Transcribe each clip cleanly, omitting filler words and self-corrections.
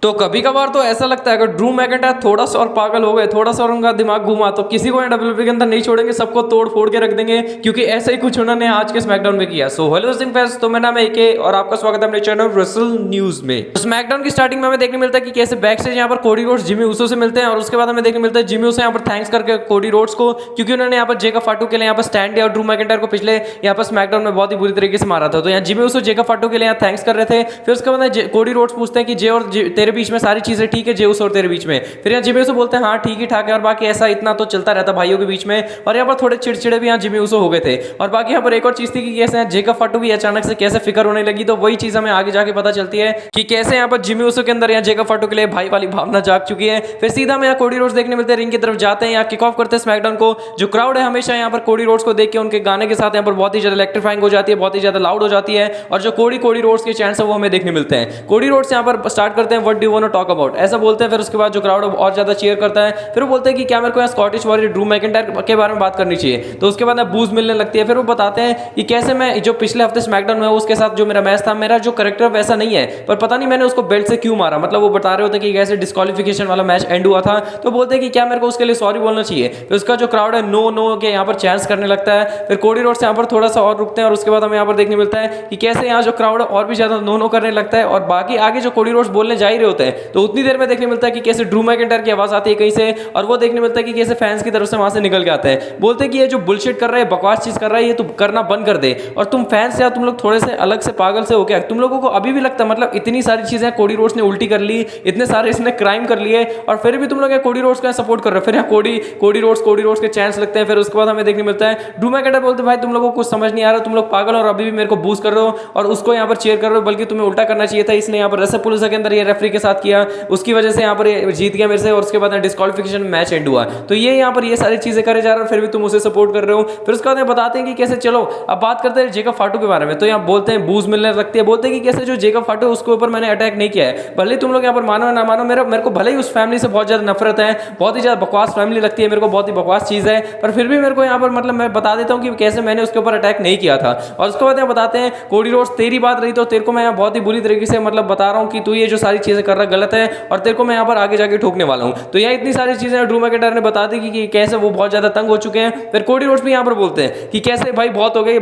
तो कभी कभार तो ऐसा लगता है अगर ड्रू मैकिंटायर थोड़ा सा और पागल हो गए, थोड़ा सा और उनका दिमाग घुमा तो किसी को डब्ल्यूडब्ल्यूई के अंदर नहीं छोड़ेंगे, सबको तोड़ फोड़ के रख देंगे, क्योंकि ऐसा ही कुछ उन्होंने आज के स्मैकडाउन में किया। सो हेलो फैंस, तो मेरा नाम है एके और आपका स्वागत है अपने चैनल रेसल न्यूज में। तो स्मैकडाउन की स्टार्टिंग में हमें देखने मिलता है कि कैसे बैक स्टेज यहाँ पर कोडी रोड्स जिमी ऊसो से मिलते हैं, और उसके बाद हमें देखने मिलता है जिमी ऊसो यहाँ पर थैंक्स करके कोडी रोड्स को, क्योंकि उन्होंने यहाँ पर जेकब फाटू के लिए यहाँ पर स्टैंड दिया और ड्रू मैकिंटायर को पिछले यहाँ पर स्मैकडाउन में बहुत ही बुरी तरीके से मारा था। तो यहाँ जिमी ऊसो जेकब फाटू के लिए यहाँ थैंक्स कर रहे थे। फिर उसके बाद कोडी रोड्स पूछते हैं कि जे और तेरे बीच में सारी चीजें ठीक है, जे ऊसो और तेरे बीच में। फिर यहाँ जिमी ऊसो बोलते हैं हाँ ठीक ही ठाक है, और बाकी ऐसा इतना तो चलता रहता भाइयों के बीच में। और यहाँ पर थोड़े चिड़चिड़े भी यहाँ जिमी ऊसो हो गए थे। और बाकी यहाँ पर एक और चीज थी कि कैसे जेकब फाटू की अचानक से कैसे फिक्र होने लगी, तो वही चीज हमें आगे जाके पता चलती है कि कैसे यहाँ पर जिमी ऊसो के अंदर यहाँ जेकब फाटू के लिए भाई वाली भावना जाग चुकी है। फिर सीधा हमें यहाँ कोडी रोड्स देखने मिलते हैं, रिंग की तरफ जाते हैं, यहाँ किक ऑफ करते हैं स्मैकडाउन को। जो क्राउड है हमेशा यहाँ पर कोडी रोड्स को देख के उनके गाने के साथ यहाँ पर बहुत ही ज्यादा इलेक्ट्रीफाइंग हो जाती है, बहुत ही ज्यादा लाउड हो जाती है। और जो कोडी रोड्स के चैंट्स है वो हमें देखने मिलते हैं। कोडी रोड्स यहाँ पर स्टार्ट करते हैं what do you want to talk about, ऐसा बोलते हैं। फिर उसके बाद जो क्राउड और ज्यादा चीयर करता है। फिर वो बोलते हैं कि क्या मेरे को यहाँ स्कॉटिश वॉरियर ड्रू मैकिंटायर के बारे में बात करनी चाहिए। तो उसके बाद बूज मिलने लगती है। फिर वो बताते हैं कि कैसे मैं जो पिछले हफ्ते स्मैकडाउन में उसके साथ जो मेरा मैच था, मेरा जो कैरेक्टर वैसा नहीं है, पर पता नहीं मैंने उसको बेल्ट से क्यों मारा। मतलब वो बता रहे होते कि कैसे डिस्क्वालिफिकेशन वाला मैच एंड हुआ था। तो बोलते हैं कि क्या मेरे को उसके लिए सॉरी बोलना चाहिए। फिर उसका जो क्राउड है नो नो के यहाँ पर चैंस करने लगता है। फिर कोडी रोड्स यहाँ पर थोड़ा सा और रुकते हैं, और उसके बाद हमें यहाँ पर देखने मिलता है कि कैसे यहाँ जो क्राउड है और भी ज्यादा नो नो करने लगता है। और बाकी आगे जो कोडी रोड्स बोलने जा ही रहे होते हैं, तो उतनी देर में देखने मिलता है कि कैसे ड्रू मैकिंटायर की आवाज आती है कहीं से, और वो देखने मिलता है कि कैसे फैंस की तरफ से वहां से निकल के आते हैं। बोलते हैं कि ये जो बुलशिट कर रहा है, बकवास चीज कर रहा है, ये तुम करना बंद कर दे। और तुम फैंस या तुम लोग थोड़े से अलग से पागल से हो क्या? तुम लोगों को अभी भी लगता है, मतलब इतनी सारी चीजें कोडी रोड्स ने उल्टी कर ली, इतने सारे इसने क्राइम कर लिए, और फिर भी तुम लोग कोडी रोड्स का सपोर्ट कर रहे हो। फिर यहाँ कोडी रोड्स के चांस लगते हैं। फिर उसके बाद हमें देखने मिलता है ड्रू मैकिंटायर बोलते भाई तुम लोगों को कुछ समझ नहीं आ रहा, तुम लोग पागल और अभी भी मेरे को बूस्ट कर रहे हो और उसको यहाँ पर चीयर कर रहे हो, बल्कि तुम्हें उल्टा करना चाहिए था। इसने यहाँ पर रसपुलिसा के अंदर ये रेफरी के साथ किया, उसकी वजह से यहाँ पर जीत गया मेरे से, और उसके बाद डिस्क्वालिफिकेशन मैच एंड हुआ। तो ये यहाँ पर ये सारी चीजें करे जा रहे हो, फिर भी तुम उसे सपोर्ट कर रहे हो। फिर उसके बाद बताते हैं कि कैसे चलो अब बात करते हैं जेकब फाटू के बारे में। तो यहाँ बोलते हैं बूज मिलने लगती है। बोलते हैं कि कैसे जो जेकब फाटू उसके ऊपर मैंने अटैक नहीं किया है, भले तुम लोग यहाँ पर मानो ना मानो, मेरे को भले ही उस फैमिली से बहुत ज्यादा नफरत है, बहुत ही ज्यादा बकवास फैमिली लगती है मेरे को, बहुत ही बकवास चीज है, पर फिर भी मेरे को यहाँ पर मतलब मैं बता देता हूँ कि कैसे मैंने उसके ऊपर अटैक नहीं किया था। और उसके बाद यहाँ बताते हैं कोडी रोड्स तेरी बात रही तो तेरे को मैं यहाँ बहुत ही बुरी तरीके से मतलब बता रहा हूँ कि तू ये जो सारी चीजें कर रहा गलत है, और तेरे को मैं यहाँ पर आगे जाके ठोकने वाला हूँ। तो यहाँ इतनी सारी चीजें ड्रू मैकिंटायर ने बता दी कि कैसे वो बहुत ज्यादा तंग हो चुके हैं। फिर कोडी रोड्स भी यहाँ पर बोलते हैं कि कैसे भाई बहुत हो गया ये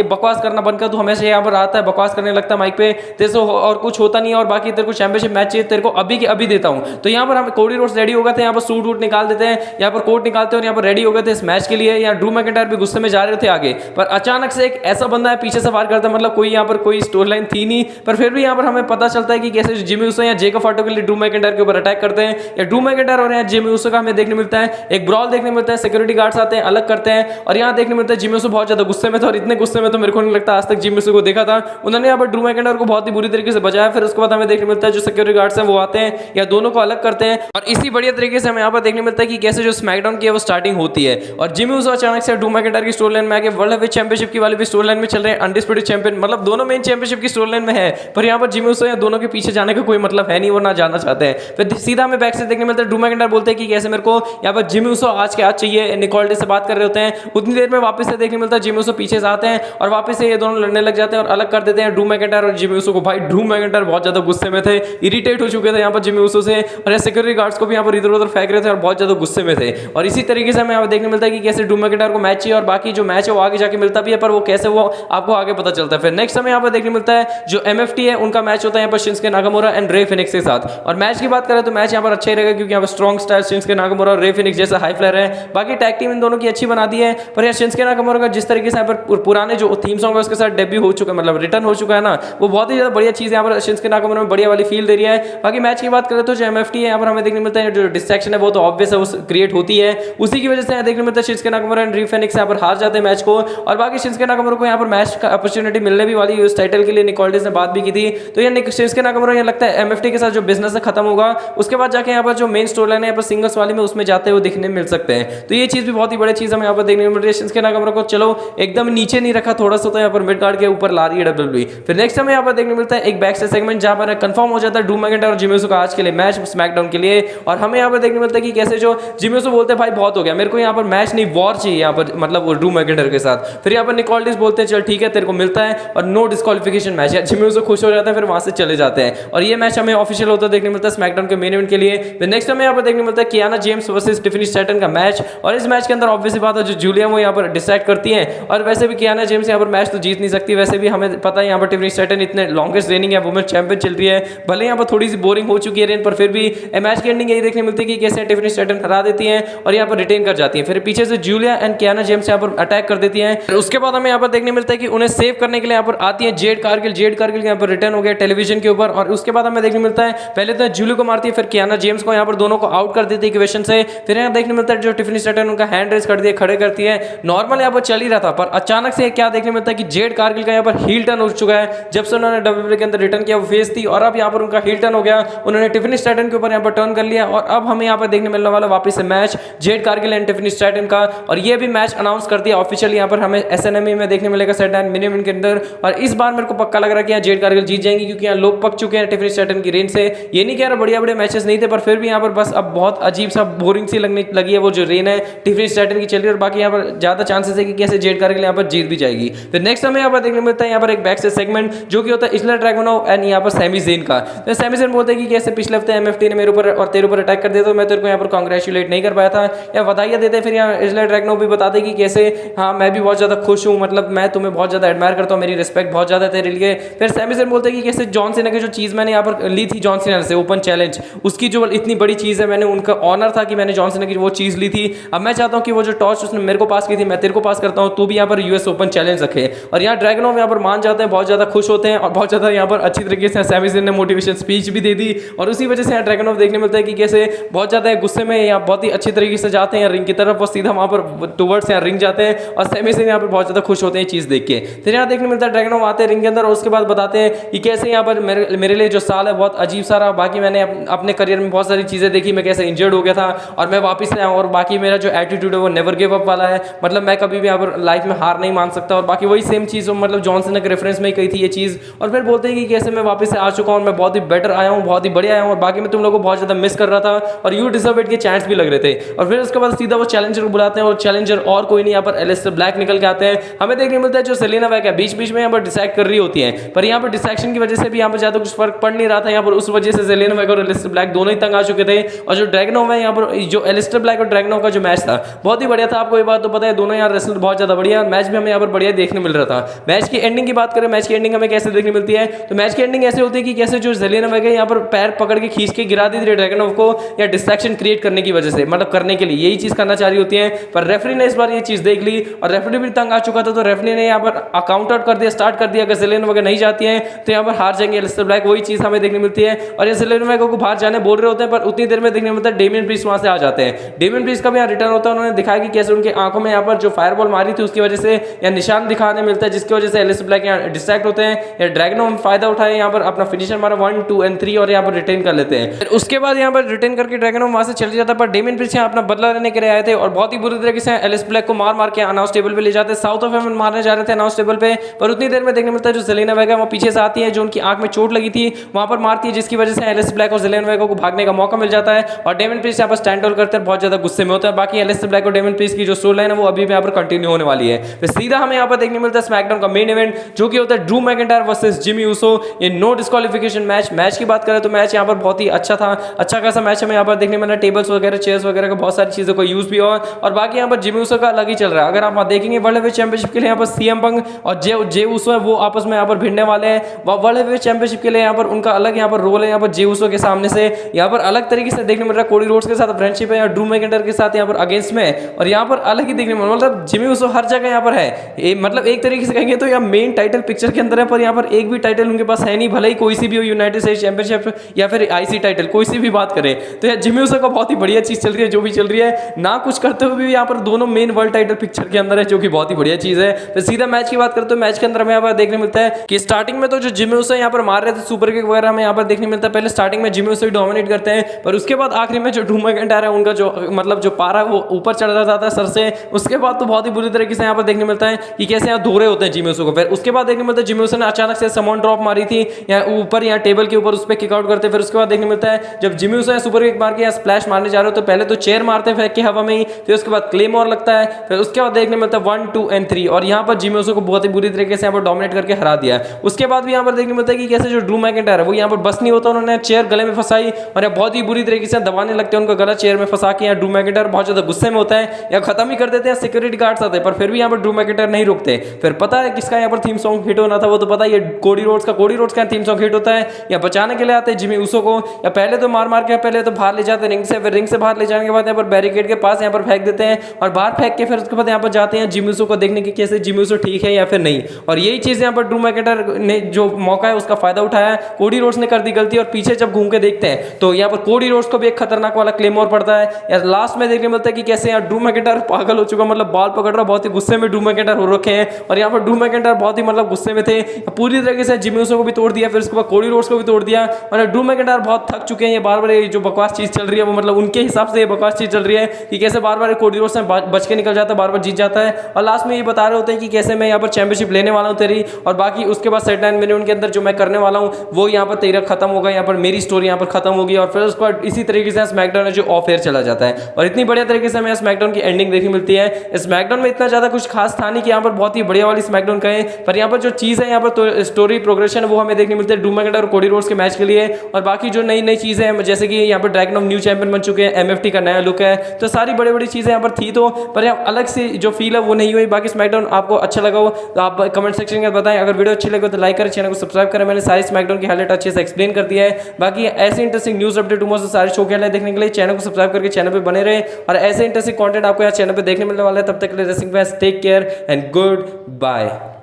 बकवास करना बंद कर, तू हमेशा यहाँ पर आता है बकवास करने लगता है माइक पे, तेरे से और कुछ होता नहीं है, और बाकी तेरे को चैंपियनशिप मैच चाहिए, तेरे को अभी के अभी देता हूँ। तो यहाँ पर हम कोडी रोड्स रेडी हो गए थे, यहाँ पर सूट वूट निकाल देते हैं, यहाँ पर कोट निकालते हैं, और यहाँ पर रेडी हो गए थे इस मैच के लिए। यहाँ ड्रू मैकिंटायर भी गुस्से में जा रहे थे आगे, पर अचानक से एक ऐसा बंदा है पीछे से फायर करता है, मतलब कोई यहाँ पर कोई स्टोरी लाइन थी नहीं, पर फिर भी यहाँ पर हमें पता चलता है कि कैसे जिमी ऊसो या जेकब फाटू के लिए ड्रू मैकिंटायर के ऊपर अटैक करते हैं। या ड्रू मैकिंटायर और यहाँ जिमी ऊसो का हमें देखने मिलता है एक ब्रॉल देखने मिलता है, सिक्योरिटी गार्ड्स आते हैं अलग करते हैं, और यहाँ देखने मिलता है जिमी ऊसो बहुत ज्यादा गुस्से में था, और इतने गुस्से में तो मेरे को नहीं लगता आज तक जिमी ऊसो को देखा था। उन्होंने यहाँ पर ड्रू मैकिंटायर को बहुत ही बुरी तरीके से बचाया। फिर उसके बाद हमें देखने मिलता है जो सिक्योरिटी गार्ड्स हैं वो आते हैं या दोनों को अलग करते हैं, और इसी बढ़िया तरीके से हमें यहाँ पर देखने मिलता है कि कैसे जो स्मैकडाउन की है वो स्टार्टिंग होती है, और जिमी ऊसो अचानक से ड्रू मैकिंटायर की स्टोरी लाइन में आके वर्ल्ड हेवीवेट चैंपियनशिप की वाली भी स्टोरी लाइन में चल रहे हैं, अनडिस्प्यूटेड चैंपियन, मतलब दोनों मेन चैंपियनशिप की स्टोरी लाइन में है। पर यहाँ पर जिमी ऊसो या दोनों के पीछे जाने का कोई मतलब है नहीं, वो ना जाना चाहते हैं। फिर सीधा हमें बैक से देखने मिलता है ड्रू मैकिंटायर बोलते हैं कि कैसे मेरे को यहाँ पर जिमी ऊसो आज के आज चाहिए, निकोल्डे से बात कर रहे होते हैं। उतनी देर में वापस से देखने मिलता है जिमी ऊसो पीछे से आते हैं, और वापस से ये दोनों लड़ने लग जाते हैं और अलग कर देते हैं ड्रू मैकिंटायर और जिमी ऊसो को। भाई ड्रू मैकिंटायर बहुत ज्यादा गुस्से में थे, इरिटेट हो चुके थे यहाँ पर जिमी ऊसो से, और सिक्योरिटी गार्ड्स को भी यहाँ पर इधर उधर फेंक रहे थे और बहुत ज्यादा गुस्से में थे। और इसी तरीके से हमें यहाँ देखने मिलता है कि कैसे ड्रू मैकिंटायर को मैच चाहिए, और बाकी जो मैच है वो आगे जाके मिलता भी है, पर वो कैसे वो आपको आगे पता चलता है। फिर नेक्स्ट हमें यहाँ पर देखने मिलता है जो एमएफटी है उनका मैच होता है यहाँ पर शिंसुके नाकामुरा एंड रे फिनिक्स के साथ। और मैच की बात करें तो मैच यहाँ पर अच्छा ही रहेगा, क्योंकि यहाँ पर स्ट्रॉन्ग स्टार शिंसुके नाकामुरा और रे फिनिक्स जैसा हाई फ्लायर है। बाकी टैग टीम इन दोनों की अच्छी बना दी है, पर यहाँ शिंसुके नाकामुरा का जिस तरीके से यहाँ पर पुराने जो थीम सॉन्ग है उसके साथ डेब्यू हो चुका है, मतलब रिटर्न हो चुका है ना, वो बहुत ही ज्यादा बढ़िया चीज यहाँ पर शिंसुके नाकामुरा में बढ़िया वाली फील दे रही है। बाकी मैच की बात करें तो जो एमएफटी है यहाँ पर हमें देखने मिलता है जो डिस्ट्रैक्शन है वो तो ऑब्वियस है, वो क्रिएट होती है, उसी की वजह से देखने मिलता है शिंसुके नाकामुरा एंड रे फिनिक्स यहाँ पर हार जाते हैं मैच को। और बाकी शिंसुके नाकामुरा को यहाँ पर मैच का अपॉर्चुनिटी मिलने भी वाली है, उस टाइटल के लिए निकोल्डे ने बात भी की थी। तो ये शिंसुके नाकामुरा यहाँ लगता है एमएफटी के साथ जो बिजनेस है खत्म होगा, उसके बाद जाके यहाँ पर जो मेन स्टोरी लाइन है यहाँ पर सिंगल्स वाली में उसमें जाते हुए दिखने मिल सकते हैं। तो ये चीज भी बहुत ही बड़ी चीज हमें यहाँ पर देखने मिल रही है। शिंसुके नाकामुरा को चलो एकदम नीचे नहीं रखा, थोड़ा सा तो यहाँ पर मिड कार्ड के ऊपर ला रही है डब्ल्यूडब्ल्यूई। फिर नेक्स्ट हमें यहाँ पर देखने मिलता है एक बैक स्टेज सेगमेंट जहाँ पर कंफर्म हो जाता है ड्रू मैकिंटायर और जिमी ऊसो का आज के लिए मैच स्मैकडाउन के लिए। और हमें यहाँ पर देखने मिलता है कि कैसे जो जिमी ऊसो बोलते हैं भाई बहुत हो गया, मेरे को यहाँ पर मैच नहीं वॉर चाहिए यहाँ पर, मतलब वो ड्रू मैकिंटायर के साथ। फिर यहाँ पर निकोल्डिस बोलते हैं चल ठीक है तेरे को मिलता है और नो डिस्क्वालिफिकेशन मैच है। जिमी ऊसो खुश हो जाता है, फिर वहां से चले जाते हैं। और ये मैच हमें ऑफिशियल होता देखने मिलता है स्मैकडाउन के मेन इवेंट के लिए। फिर नेक्स्ट हमें यहाँ पर देखने मिलता है Kiana James versus Tiffany Stratton का मैच, और इस मैच के अंदर ऑब्वियसली बात है जो जूलिया वो यहाँ पर डिसाइड करती है, और वैसे भी कियाना जेम्स यहाँ पर मैच तो जीत नहीं सकती। वैसे भी हमें पता है यहाँ पर टिफनी स्ट्रैटन इतने लॉन्गेस्ट रेनिंग है वुमेन चैंपियन चल रही है, भले यहाँ पर थोड़ी सी बोरिंग हो चुकी है रेन, पर फिर भी मैच की एंडिंग यही देखने मिलती है कि कैसे टिफनी स्ट्रैटन हरा देती है और यहाँ पर रिटेन कर जाती है। फिर पीछे से जूलिया एंड कियाना जेम्स यहाँ पर अटैक कर देती है। उसके बाद हमें यहाँ पर देखने मिलता है कि उन्हें सेव करने के लिए यहाँ पर आती है जेड कारगिल यहाँ पर रिटर्न हो गया टेलीविजन के ऊपर, और उसके बाद हमें देखने मिलता है पहले तो जूली को मारती है, फिर कियाना जेम्स को यहाँ पर दोनों को आउट कर देती है इक्वेशन से। फिर यहाँ देखने मिलता है जो टिफनी स्ट्रैटन उनका हैंड रेस कर दिया, खड़े करती है। नॉर्मल यहाँ पर चल ही रहा था, पर अचानक से क्या देखने मिलता है कि जेड कारगिल का यहाँ पर हील टर्न हो चुका है। जब से उन्होंने डब्ल्यूडब्ल्यूई के अंदर रिटर्न किया वो फेस थी, और अब यहाँ पर उनका हील टर्न हो गया, उन्होंने टिफनी स्ट्रैटन के ऊपर यहाँ पर टर्न कर लिया, और अब हमें यहाँ पर देखने मिलने वाला वापस से match Jade Cargill and Tiffany Stratton का, और ये भी मैच अनाउंस कर दिया ऑफिशियल। यहाँ पर हमें एसएनएमई में देखने मिलेगा सेट एंड मिनी इवेंट के अंदर, और इस बार मेरे को पक्का लग रहा है कि यहाँ जेड कारगिल जीत जाएंगी, क्योंकि यहाँ लोग पक चुके हैं टिफनी स्ट्रैटन की रेन से। ये नहीं कह रहा बढ़िया बड़े मैचेस नहीं थे, पर फिर भी यहाँ पर बस अब बहुत अजीब सा बोरिंग सी लगने लगी है वो जो रेन है टिफनी स्ट्रैटन की चल रही है, और बाकी यहाँ पर ज्यादा चांसेस है कि कैसे जेड कारगिल यहाँ पर जीत भी जाएगी। फिर नेक्स्ट हमें यहाँ पर देखने मिलता है यहाँ पर एक बैक से सेगमेंट जो कि होता है इस्ला ड्रैगोनोव एंड यहाँ पर सैमी ज़ेन का। तो सैमी ज़ेन बोलते हैं कि कैसे पिछले हफ्ते एमएफटी ने मेरे ऊपर और तेरे ऊपर अटैक कर दिया, तो मैं तेरे को यहाँ पर कांग्रेचुलेट नहीं कर पाया था या बधाइयाँ देते। फिर यहाँ इस्ला ड्रैगोनोव भी बताते कि कैसे हाँ मैं भी बहुत ज़्यादा खुश हूँ, मतलब मैं तुम्हें बहुत ज़्यादा एडमायर करता हूँ, मेरी रिस्पेक्ट बहुत ज़्यादा तेरे लिए। फिर सैमी ज़ेन बोलते हैं कि कैसे जॉन सीना की जो चीज़ मैंने यहाँ पर ली थी जॉन सीना से ओपन चैलेंज, उसकी जो इतनी बड़ी चीज़ है, मैंने उनका ऑनर था कि मैंने जॉन सीना की वो चीज़ ली थी। अब मैं चाहता हूँ कि वो जो टॉर्च उसने मेरे को पास की थी मैं तेरे को पास करता हूँ, तू भी यहाँ पर यूएस ओपन चैलेंज रखे। और यहाँ ड्रैगनोव यहाँ पर मान जाते हैं, बहुत ज़्यादा खुश होते हैं, और बहुत ज़्यादा यहाँ पर अच्छी तरीके से सैमी ज़ेन ने मोटिवेशन स्पीच भी दे दी, और उसी वजह से यहाँ ड्रैगनोव देखने मिलता है कि कैसे बहुत ज़्यादा गुस्से में यहाँ बहुत ही अच्छी तरीके से जाते हैं रिंग की तरफ, और सीधा वहाँ पर टूवर्ड्स यहाँ रिंग जाते हैं, और सैमी ज़ेन यहाँ पर बहुत ज़्यादा खुश होते हैं चीज़ देख के। फिर यहाँ देखने मिलता है ड्रैगनोव आते हैं रिंग के अंदर, और उसके बाद बताते हैं कि कैसे यहाँ पर मेरे लिए जो साल है बहुत अजीब सा रहा। बाकी मैंने अपने करियर में बहुत सारी चीज़ें देखी, मैं कैसे इंजर्ड हो गया था और मैं वापस आया, और बाकी मेरा जो एटीट्यूड है वो नेवर गिव अप वाला है, मतलब मैं कभी भी यहाँ पर लाइफ में हार नहीं मान सकता। और बाकी वही सेम चीज़ मतलब जॉन सीना के रेफरेंस में ही कही थी ये चीज़। और फिर बोलते हैं कि कैसे मैं वापस से आ चुका हूँ, मैं बहुत ही बेटर आया हूँ, बहुत ही बढ़िया आया हूँ, और बाकी मैं तुम लोगों को बहुत ज़्यादा मिस कर रहा था, और यू डिजर्व इट के चांस भी लग रहे थे। और फिर उसके बाद सीधा वो चैलेंजर को बुलाते हैं, और चैलेंजर और कोई नहीं यहाँ पर एलिस्टर ब्लैक निकल के आते हैं। हमें देखने मिलता है जो सेलिना वैग है बीच बीच में यहाँ पर डिसाइड कर रही होती है, पर यहाँ पर डिस्ट्रैक्शन की वजह से भी यहाँ पर ज़्यादा कुछ फर्क पड़ नहीं रहा था। यहाँ पर उस वजह से सेलिना वैग और एलिस्टर ब्लैक दोनों ही तंग आ चुके थे, और जो ड्रैगनोव है यहाँ पर जो एलिस्टर ब्लैक और ड्रैगनोव का जो मैच था बहुत ही बढ़िया था। आपको ये बात तो पता है, दोनों यहाँ रेसलर बहुत ज़्यादा बढ़िया, मैच भी हमें यहाँ पर बढ़िया देखने मिल रहा था। मैच की एंडिंग की बात करें, मैच की एंडिंग हमें कैसे देखने मिलती है, तो मैच की एंडिंग ऐसे होती है कि कैसे जो सेलिना वैग है यहाँ पर पैर पकड़ के खींच के गिरा दी थी ड्रैगनोव को, या डिस्ट्रैक्शन क्रिएट करने की वजह से, मतलब करने के लिए यही चीज़ करना चाह रही होती है, पर रेफरी ने इस बार ये चीज़ देख ली, और रेफरी भी तंग आ चुका था, तो रेफरी ने यहाँ पर काउंट आउट कर दिया, स्टार्ट कर दिया, अगर सेलिना वैग नहीं जाती है तो यहाँ पर हार जाएंगे एलिस्टर ब्लैक। वही चीज़ हमें देखने मिलती है, और ये सेलिना वैग को बाहर जाने बोल रहे होते हैं, पर उतनी देर में देखने मिलता है डेमियन प्रीस्ट वहाँ से आ जाते हैं। डेमियन प्रीस्ट का भी यहाँ रिटर्न होता है, उन्होंने दिखाया कि कैसे उनकी आंखों में यहाँ पर जो फायरबॉल मारी थी उसकी वजह से या निशान दिखाने मिलता है, जिसकी वजह से एलिस्टर ब्लैक यहाँ डिस्ट्रैक्ट होते हैं, या ड्रैगनोव फायदा उठाए यहाँ पर अपना फिनिशर मारा 1, 2 और 3 और यहाँ पर रिटेन कर लेते हैं। फिर उसके बाद यहाँ पर रिटेन करके ड्रैगनोव वहाँ से चले जाता है, पर डेमियन प्रीस्ट यहाँ अपना बदला लेने के लिए आए थे, और बहुत ही बुरी तरीके से एलिस्टर ब्लैक को मार के अनाउंस टेबल पे ले जाते हैं। साउथ ऑफ हेवन मारने जा रहे थे अनाउंस टेबल पे, पर उतनी देर में देखने मिलता है जो सेलिना वैग है वो पीछे से आती है, जो उनकी आंख में चोट लगी थी वहाँ पर मारती है, जिसकी वजह से एलिस्टर ब्लैक और सेलिना वैग को भागने का मौका मिल जाता है, और डेमियन प्रीस्ट यहाँ पर स्टैंड होल्ड करते हैं, बहुत ज्यादा गुस्से में होता है। बाकी एलिस्टर ब्लैक और डेमियन प्रीस्ट की जो स्टोरी लाइन है वो अभी भी यहाँ पर कंटिन्यू होने वाली है। फिर सीधा हमें यहाँ पर देखने मिलता है स्मैकडाउन का मेन इवेंट, जो कि होता है Drew McIntyre versus Jimmy Uso, ये नो डिस्क्वालिफिकेशन मैच। मैच की बात करें तो मैच यहाँ पर बहुत ही अच्छा था, अच्छा खासा मैच हमें यहाँ पर देखने मिला, टेबल्स वगैरह चेयर्स वगैरह का बहुत सारी चीज़ों को यूज भी हुआ, और बाकी यहाँ पर जिमी ऊसो का अलग ही चल रहा है। अगर आप देखेंगे वर्ल्ड हेवीवेट चैंपियनशिप के लिए यहाँ पर सीएम पंग और जे ऊसो है वो आपस में यहाँ पर भिड़ने वाले हैं। वर्ल्ड हेवीवेट चैंपियनशिप के लिए यहाँ पर उनका अलग यहाँ पर रोल है, यहाँ पर जे ऊसो के सामने से यहाँ पर अलग तरीके से देखने मिल रहा है। कोडी रोड्स के साथ फ्रेंडशिप है, ड्रू मैकिंटायर के साथ यहाँ पर अगेंस्ट में, और यहाँ पर अलग ही देखने में मतलब जिमी ऊसो हर जगह यहाँ पर है। मतलब एक तरीके से कहेंगे तो यहाँ मेन टाइटल पिक्चर के अंदर है, पर यहाँ पर एक भी टाइटल उनके पास है नहीं, भले ही कोई सी भी हो, यूनाइटेड स्टेट्स चैंपियनशिप या फिर आईसी टाइटल, कोई सी भी बात करें तो यार जिमी ऊसो का बहुत ही बढ़िया चीज़ चल रही है, जो भी चल रही है ना कुछ करते हुए भी यहाँ पर दोनों मेन वर्ल्ड टाइटल पिक्चर के अंदर है, जो कि बहुत ही बढ़िया चीज़ है। तो सीधा मैच की बात करते हो, मैच के अंदर हमें यहाँ पर देखने मिलता है कि स्टार्टिंग में तो जो जिमी ऊसो यहाँ पर मार रहे थे सुपर किक वगैरह हमें यहाँ पर देखने मिलता है। पहले स्टार्टिंग में जिमी ऊसो ही डोमिनेट करते हैं, पर उसके बाद आखिरी में जो ड्रू मैकिंटायर है उनका जो मतलब जो पारा वो ऊपर चढ़ जाता है सर से, उसके बाद तो बहुत ही बुरी तरीके से यहाँ पर देखने मिलता है कि कैसे यहाँ धो रहे होते हैं जिमी ऊसो को। फिर उसके बाद देखने मिलता है जिमी ऊसो ने अचानक से समन ड्रॉप मारी थी यहाँ ऊपर, यहाँ टेबल के ऊपर, उस पर किक आउट करते हैं। फिर उसके बाद देखने मिलता है जब जिमी ऊसो सुपर किक मार के यहाँ स्प्लैश मारने जा रहे हो तो पहले तो चेयर मारते हैं फेंक के हवा में ही, फिर उसके बाद क्लेमोर लगता है, फिर उसके बाद देखने मिलता है 1, 2 और 3, और यहाँ पर जिमी ऊसो को बहुत ही बुरी तरीके से यहाँ पर डोमिनेट करके हरा दिया। उसके बाद भी यहाँ पर देखने मिलता है कि कैसे जो ड्रू मैकिंटायर है वो यहाँ पर पर बस नहीं होता, उन्होंने चेयर गले में फंसाई और यहाँ बहुत ही बुरी तरीके से दबाने लगते हैं उनका गला चेयर में फंसा के। यहाँ ड्रू मैकिंटायर बहुत ज्यादा गुस्से में होता है या खत्म ही कर देते हैं, सिक्योरिटी गार्ड्स आते हैं, पर फिर भी यहाँ पर ड्रू मैकिंटायर नहीं रुकते। फिर पता है किसका यहाँ पर थीम सॉन्ग हिट होना था, वो तो पता है कोडी रोड्स का थीम सॉन्ग हिट होता है। या बचाने के लिए आते हैं जिमी ऊसो को, या पहले तो मार के पहले तो बाहर ले जाते हैं रिंग से, फिर रिंग से बाहर ले जाने के बाद यहाँ पर बैरिकेड के पास यहाँ पर फेंक देते हैं और बाहर फेंक के फिर उसके बाद यहाँ पर जाते हैं जिमी ऊसो को देखने की कैसे जिमी ऊसो ठीक है या फिर नहीं। और यही चीज यहाँ पर ड्रू मैकिंटायर ने जो मौका है उसका फायदा उठाया है। कोडी रोड्स ने कर दी गलती और पीछे जब घूम के देखते हैं तो यहाँ पर कोडी रोड्स को भी एक खतरनाक वाला क्लेमोर पड़ता है। या लास्ट में देखने मिलता है कि कैसे यहाँ ड्रू मैकिंटायर पागल हो चुका, मतलब बाल पकड़ रहा, बहुत ही गुस्से में ड्रू मैकिंटायर हो रखे हैं। और यहाँ पर ड्रू मैकिंटायर बहुत ही मतलब गुस्से में थे, पूरी तरीके से जिमी ऊसो को भी तोड़ दिया, फिर उसके बाद कोडी रोड्स को भी तोड़ दिया। और ड्रू मैकिंटायर बहुत थक चुके हैं, ये बार बार जो बकवास चीज चल रही है वो मतलब उनके हिसाब से ये बकवास चीज चल रही है कि कैसे बार बार कोडी रोड्स से बच के निकल जाता है, बार बार जीत जाता है। और लास्ट में ये बता रहे होते हैं कि कैसे मैं यहाँ पर चैंपियनशिप लेने वाला हूँ तेरी, और बाकी उसके बाद 39 मिनट के अंदर जो मैं करने वाला हूँ वो यहाँ पर तेरा खत्म होगा, यहाँ पर मेरी स्टोरी यहाँ पर खत्म होगी। और फिर उसके बाद इसी तरीके से स्मैकडाउन है जो ऑफ एयर चला जाता है और इतनी बढ़िया तरीके से हमें स्मैकडाउन की एंडिंग देखने मिलती है। स्मैकडाउन में इतना ज्यादा कुछ खास था नहीं कि यहाँ पर बहुत ही बढ़िया वाली स्मैकडाउन कहे, पर यहाँ पर जो चीज है यहाँ पर तो स्टोरी प्रोग्रेशन वो हमें देखने मिलती है ड्रू मैकिंटायर और कोडी रोड्स के मैच के लिए। और बाकी जो नई नई चीजें हैं जैसे कि यहाँ पर ड्रैगन ऑफ न्यू चैंपियन बन चुके हैं, एमएफटी का नया लुक है, तो सारी बड़ी बड़ी चीजें यहाँ पर थी, तो पर यहाँ अलग से जो फील है वो नहीं हुई। बाकी स्मैकडाउन आपको अच्छा लगा हो तो आप कमेंट सेक्शन में बताएं। अगर वीडियो अच्छी लगे तो लाइक करें, चैनल को सब्सक्राइब करें। मैंने सारी स्मैकडाउन की हाईलाइट अच्छे से एक्सप्लेन कर दिया है। बाकी ऐसे इंटरेस्टिंग न्यूज अपडेट सारे शो के हाईलाइट देखने के लिए चैनल को सब्सक्राइब करके चैनल पे बने रहे और ऐसे इंटरेस्टिंग कंटेंट आपको यहाँ चैनल पे देखने मिलने वाला है। तब तक के लिए racing fans take care and good bye.